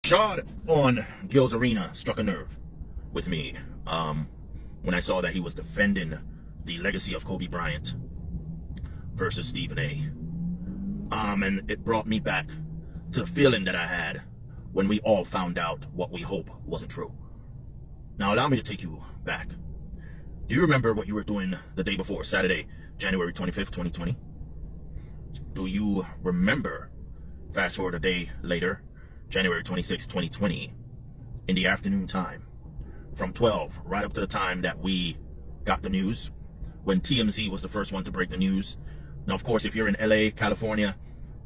Rashad on Gil's Arena struck a nerve with me when I saw that he was defending the legacy of Kobe Bryant versus Stephen A. And it brought me back to the feeling that I had when we all found out what we hope wasn't true. Now allow me to take you back. Do you remember what you were doing the day before, Saturday, January 25th, 2020? Do you remember, fast forward a day later, January 26th, 2020, in the afternoon time, from 12 right up to the time that we got the news, when TMZ was the first one to break the news? Now, of course, if you're in LA, California,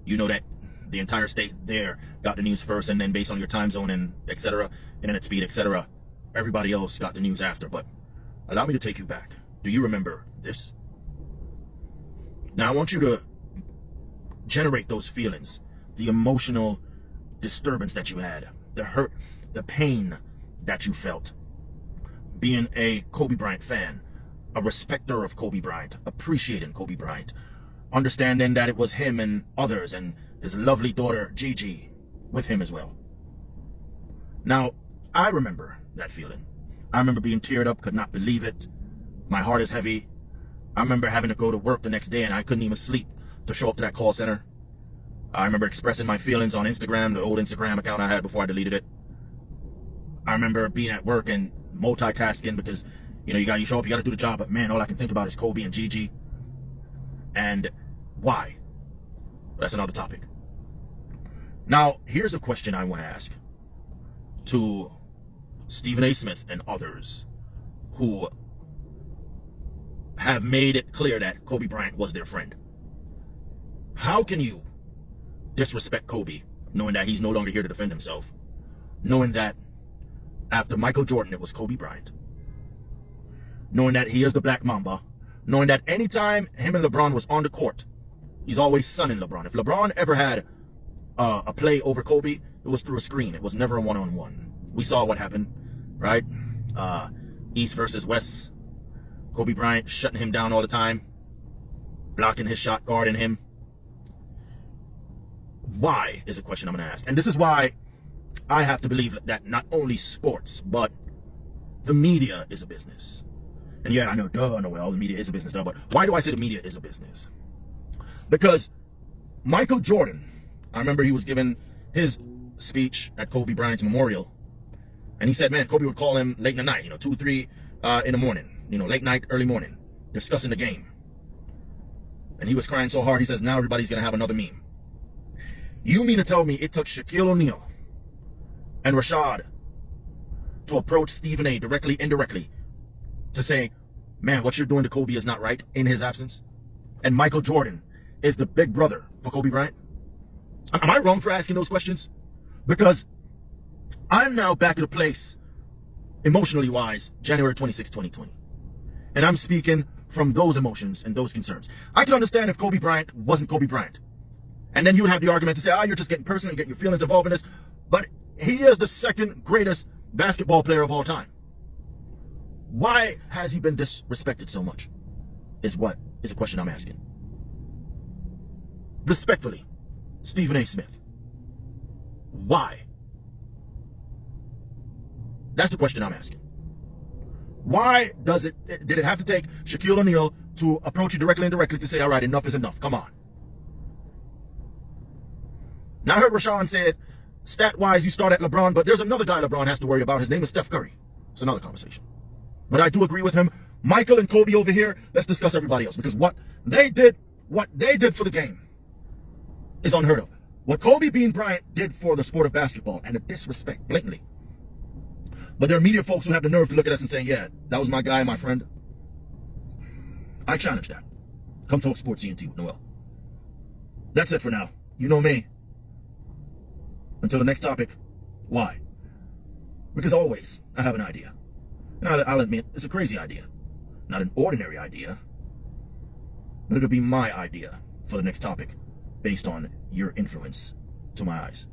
you know that the entire state there got the news first, and then based on your time zone and etc., internet speed, etc., everybody else got the news after. But allow me to take you back. Do you remember this? Now, I want you to generate those feelings, the emotional disturbance that you had, the hurt, the pain that you felt. Being a Kobe Bryant fan, a respecter of Kobe Bryant, appreciating Kobe Bryant, understanding that it was him and others and his lovely daughter Gigi with him as well. Now, I remember that feeling. I remember being teared up, could not believe it. My heart is heavy. I remember having to go to work the next day and I couldn't even sleep to show up to that call center. I remember expressing my feelings on Instagram, the old Instagram account I had before I deleted it. I remember being at work and multitasking because, you show up, you got to do the job, but man, all I can think about is Kobe and Gigi. And why? That's another topic. Now, here's a question I want to ask to Stephen A. Smith and others who have made it clear that Kobe Bryant was their friend. How can you disrespect Kobe, knowing that he's no longer here to defend himself, knowing that after Michael Jordan, it was Kobe Bryant, knowing that he is the Black Mamba, knowing that anytime him and LeBron was on the court, he's always sunning LeBron. If LeBron ever had a play over Kobe, it was through a screen. It was never a one-on-one. We saw what happened, right? East versus West. Kobe Bryant shutting him down all the time, blocking his shot, guarding him. Why is a question I'm going to ask. And this is why I have to believe that not only sports, but the media is a business. And yeah, I know, well, the media is a business, but why do I say the media is a business? Because Michael Jordan, I remember he was giving his speech at Kobe Bryant's memorial, and he said, man, Kobe would call him late in the night, 2, 3 in the morning, late night, early morning, discussing the game. And he was crying so hard, he says, now everybody's going to have another meme. You mean to tell me it took Shaquille O'Neal and Rashad to approach Stephen A. directly, indirectly, to say, man, what you're doing to Kobe is not right in his absence? And Michael Jordan is the big brother for Kobe Bryant? Am I wrong for asking those questions? Because I'm now back at a place, emotionally wise, January 26, 2020. And I'm speaking from those emotions and those concerns. I can understand if Kobe Bryant wasn't Kobe Bryant. And then you would have the argument to say, you're just getting personal and getting your feelings involved in this. But he is the second greatest basketball player of all time. Why has he been disrespected so much? Is a question I'm asking. Respectfully, Stephen A. Smith. Why? That's the question I'm asking. Why did it have to take Shaquille O'Neal to approach you directly and indirectly to say, all right, enough is enough, come on? Now I heard Rashawn said, stat-wise, you start at LeBron, but there's another guy LeBron has to worry about. His name is Steph Curry. It's another conversation. But I do agree with him. Michael and Kobe over here, let's discuss everybody else. Because what they did for the game is unheard of. What Kobe Bean Bryant did for the sport of basketball, and the disrespect, blatantly. But there are media folks who have the nerve to look at us and say, yeah, that was my guy, my friend. I challenge that. Come talk sports ENT with Noel. That's it for now. You know me. Until the next topic, why? Because always, I have an idea. And I'll admit, it's a crazy idea. Not an ordinary idea. But it'll be my idea for the next topic, based on your influence to my eyes.